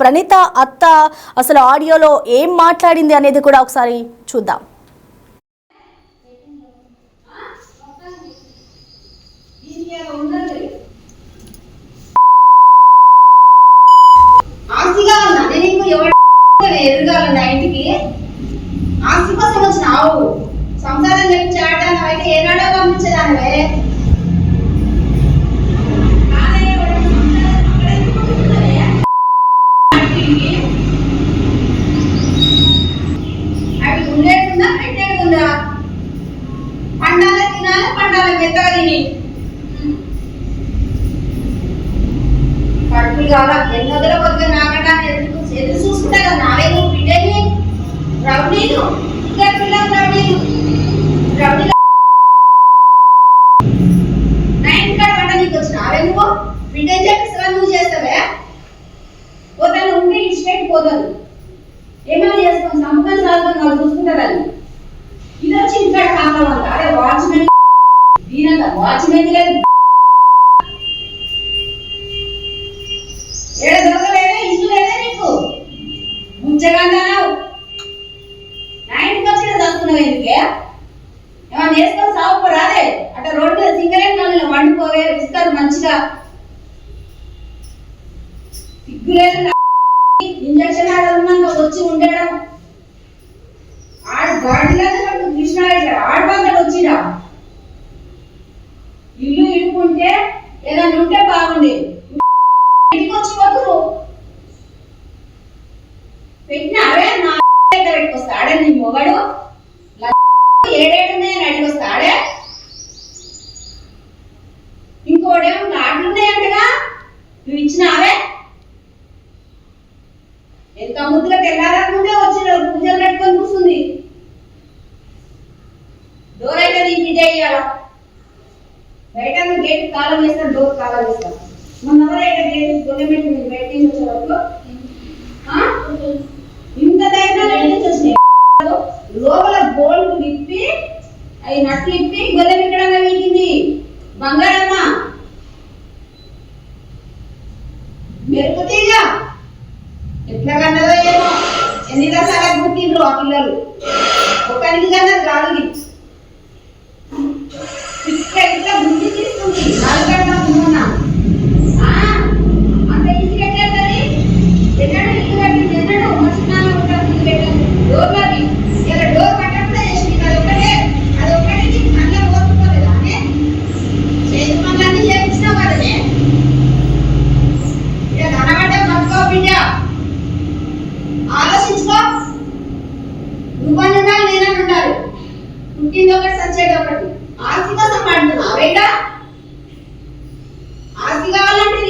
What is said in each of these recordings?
ప్రణీత అత్త అసలు ఆడియోలో ఏం మాట్లాడింది అనేది కూడా ఒకసారి చూద్దాం. సంసారం చెప్పి చేయడానికి అయితే ఏనాడో పంపించేదానివే. అవి ఉండేటుందా పెట్టేటుందా? పండాల తినాలి, పండాల మెత్తగా తిని కడుపులు కావాలా ఎన్నొదల కొద్దిగా నాకంటే ఎదురు చూసుకుంటా కదా. నావే నువ్వు బిడ్డని రౌడీలు, ఇంకా పిల్లలు రౌడీలు రౌడీలు నైన్ కాడ వంట నీకు వచ్చినావే. నువ్వు బిడ్డని చెప్పిస్తా నువ్వు చేస్తావే. పోతాను ఉంటే ఇన్స్టేట్ పోతాను ఏమైనా చేసుకోండి సంపూర్ణ సాధన వాళ్ళు చూసుకుంటారని. ఇది వచ్చి ఇంకా కారణం అంట. అరే వాచ్మెన్ దీనంత వాచ్మెన్ లేదు, ఏడ దొరకలేదే, ఇల్లు లేదే నీకు. ముంచగంటావు నా ఇంటికి వచ్చి చదువుతున్నావు. ఎందుకే ఏమన్నా చేసుకొని సాగుపోరాదే. అట్లా రోడ్డు మీద సిగరెట్ నల్లు వండుకోవే, ఇస్తారు మంచిగా. సిగ్గులేదు ఇంజక్షన్ ఆడున్నాక వచ్చి ఉండడం. ఆడు గాడిలాగా కృష్ణారెడ్డి ఆడబందడు వచ్చిరా. ఇల్లు ఇడుకుంటే ఏదైనా ఉంటే బాగుండేది. ఇంటికి వచ్చి పోతురు పెట్టిన అవే నా పెట్టుకొస్తాడే నీ మొగడు. ఏడేడున్నాయని అడిగొస్తాడే. ఇంకోడేమో నాట్లున్నాయంటగా నువ్వు ఇచ్చినావే. ఎంత ముద్దుగా తెల్లారకుందే వచ్చిన పూజలు పెట్టుకొని కూర్చుంది. డోర్ అయితే నీ బిడ్డ అయ్యాల బయట గేట్ కాలం వేస్తాను, డోర్ కాలం వేస్తాను. మొన్న ఎవరైతే గేట్ గొల్లెమెట్టి మీరు బయట నుంచి వచ్చే వరకు ఇంత ధైర్యం నుంచి వచ్చినాయి. లోపల బోల్ట్ విప్పి అవి నట్లు ఇప్పి గొల్లెమెట్టడంగా వీగింది. బంగారమ్మ మెరుపుతీగా ఎట్లా కన్నదో ఏమో. ఎన్ని రకాల పుట్టిండ్రు ఆ పిల్లలు. ఒకరికి కన్నది కాదు. ఇట్లా ఇట్లా బుద్ధి తీసుకుంది. నాలుగంటల ముందున్న అంత ఈజీ పెట్టేది. ఎన్నడూ ఇల్లు కట్టింది, ఎన్నడూ మనుషులు ఉంటారు ఇల్లు పెట్టారు. డోర్లకి ఇలా డోర్ కట్టకుండా చేసింది. అదొక్కటి అన్నీ పోతుంటలేదా అని చేతి పనులన్నీ చేపించినా కదనే. ఇక కనబడ్డా బతుకో బిడ్డ, ఆలోచించుకో. నువ్వని ఉండాలి, నేనని ఉండాలి. పుట్టింది ఒకటి, సచ్చేది ఒకటి. ఆస్తి కోసం పడుతున్నావు వేట. ఆస్తి కావాలంటే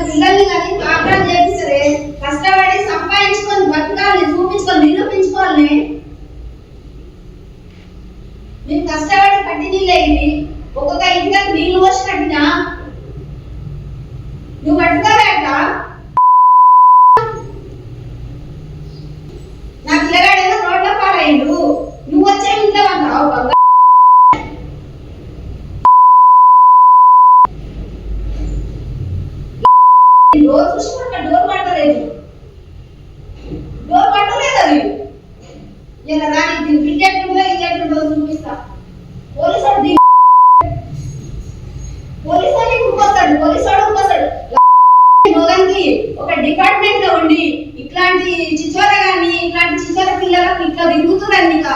పిల్లల్ని కానీ కాపురాలు చేపిస్తారే. కష్టపడి సంపాదించుకొని బతకాలని చూపించుకొని నిరూపించుకోవాలని. మీరు కష్టపడి కట్టి నీళ్ళు అయింది. ఒక్కొక్క ఇంటికి నీళ్ళు వచ్చి కట్టినా నువ్వు కట్టుకోవేట. నా పిల్లగాడేమో రోడ్ల పాలయ్యిండు, నువ్వు వచ్చే ఇంట్లో అంటావు. డోర్ చూసుకుంటా డోర్ పట్టలేదు, డోర్ పట్టలేదు. అది ఇలా రాని బిడ్డ ఎట్లుంటుందో ఇది ఎట్లుంటుందో చూపిస్తా. Police ఇంకొస్తాడు, police ఇంకొస్తాడు. మొగంకి ఒక డిపార్ట్మెంట్ లో ఉండి ఇట్లాంటి చిచ్చోర గాని ఇట్లాంటి చిచ్చోర పిల్లలకు ఇట్లా దిగుతుందని నీకు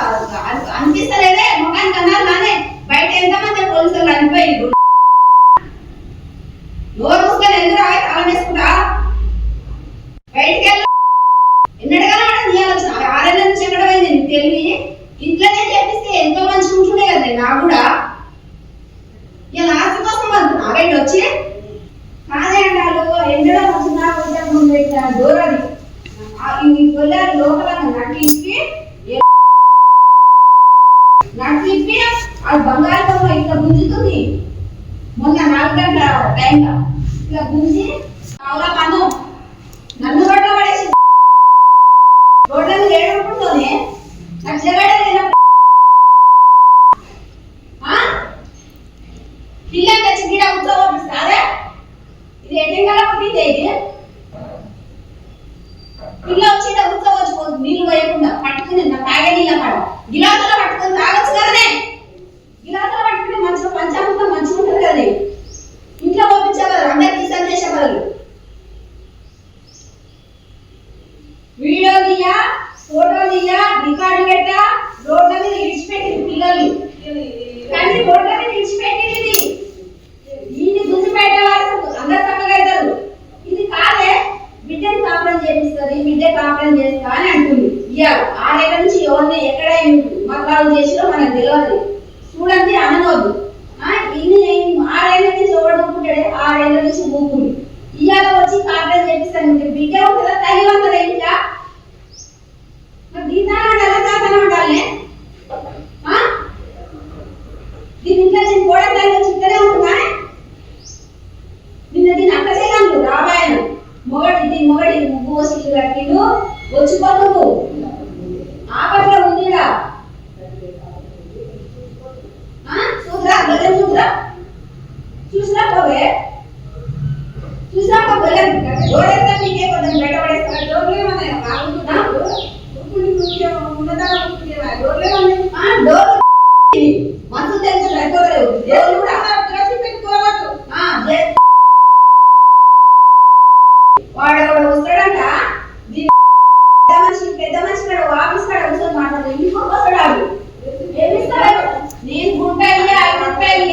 అనిపిస్తలేదే? మొగానికి అన్నారు నానే. బయట ఎంతమంది పోలీసులు అనిపోయిండు. నోరు మూసుకొని ఎందుకు రాయి తాళం వేసుకుంటా బయటికి వెళ్ళ. ఎన్నడగానే నీ ఆలోచన 6 ఏళ్ళ నుంచి ఎక్కడ పోయింది నీకు తెలివి. ఇంట్లోనే చేపిస్తే ఎంతో మంచి ఉంటుండే కదా. నాకు కూడా ఇలా ఆస్తి కోసం పడుతున్నా బయట వచ్చి కాదే అంటారు. ఎండలో వచ్చినా కొంచెం ముందు డోర్ అది ఈ గొల్లారు లోపల నట్లిప్పి అది బంగారు బొమ్మ ఇట్లా గుంజుతుంది. మొన్న 4 గంటల టైంలో ఇట్లా గుంజి అవులా పను నన్ను రోడ్ల పడేసి రోడ్ల మీద ఏడుకుంటూనే అట్లా పిల్లలు తెచ్చి గీడ ఉద్యోగం ఇస్తారే. ఇది ఎన్ని గంటల పుట్టింది? ఇది పిల్ల వచ్చి ఇట్లా కూర్చోవచ్చు నీళ్ళు పోయకుండా పట్టుకుని నా తాగే నీళ్ళ కాడ గిలాసులో పట్టుకొని తాగొచ్చు కదనే. గిలాసులో పట్టుకుని మంచిగా పంచామృతం మంచిగా ఉంటుంది కదనే. ఇంట్లో పంపించే బదులు అందరికి సందేశ బదులు వీడియో తీయా, ఫోటో తీయా, రికార్డు పెట్టా, రోడ్ల మీద ఇడిచిపెట్టింది పిల్లల్ని. కానీ రోడ్ల మీద ఇడిచిపెట్టింది దీన్ని గుంజిపెట్టే వాళ్ళు అందరు చక్కగా అవుతారు. ఇది కాదే బిడ్డని కాపురం చేపిస్తుంది, బిడ్డ కాపురం చేస్తా అని అంటుంది. ఇయ్యాలి 6 ఏళ్ల నుంచి ఎవరిని ఎక్కడ మతాలు చేసినా మనకు తెలియదు. చూడండి అనవద్దు. ఇన్ని 6 ఏళ్ల నుంచి ఎవరు ఊపుకుంటాడే, 6 ఏళ్ల నుంచి ఊపుకుంది. ఇయ్యాల వచ్చి కాపురం చేపిస్తాను బిడ్డ ఉంటుందా తల్లి ఉంటుందా ఇంట్లో? దీంట్లో ఎలా ఉండాలి? దీని ఇంట్లో నేను కూడా దాన్ని చిక్కనే ఉంటుందా? నిన్న దీని అక్క చేయను రాబాయను మొగడి ముగ్గు వసీలు కట్టిను వచ్చిపోతువు ఆపట్లో ఉందిడా చూసరా బెల్లం చూసరా పోవే చూసరా బెల్లం డోరెత్తా మీకే కొంచెం బయట పడేస్తారు. డోర్లే ఉన్నాయి డోర్ మనసు తెలుసు అయిపోతలేవు దేవుడు కూడా పెట్టుకోవచ్చు. వాడు వస్తాడంట పెద్ద మనిషి కాడ ఆఫీస్ కాడ కూర్చొని మాట్లాడు ఇంటికి వస్తాడు. ఏమిస్తాడు? నేను గుంట 5 రూపాయలు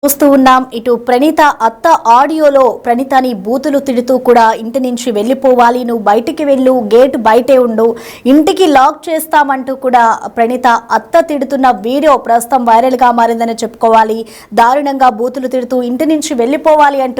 చూస్తూ ఉన్నాం. ఇటు ప్రణీత అత్త ఆడియోలో ప్రణీతని బూతులు తిడుతూ కూడా ఇంటి నుంచి వెళ్ళిపోవాలి, నువ్వు బయటికి వెళ్ళు, గేట్ బయటే ఉండు, ఇంటికి లాక్ చేస్తామంటూ కూడా ప్రణీత అత్త తిడుతున్న వీడియో ప్రస్తుతం వైరల్గా మారిందని చెప్పుకోవాలి. దారుణంగా బూతులు తిడుతూ ఇంటి నుంచి వెళ్ళిపోవాలి అంటూ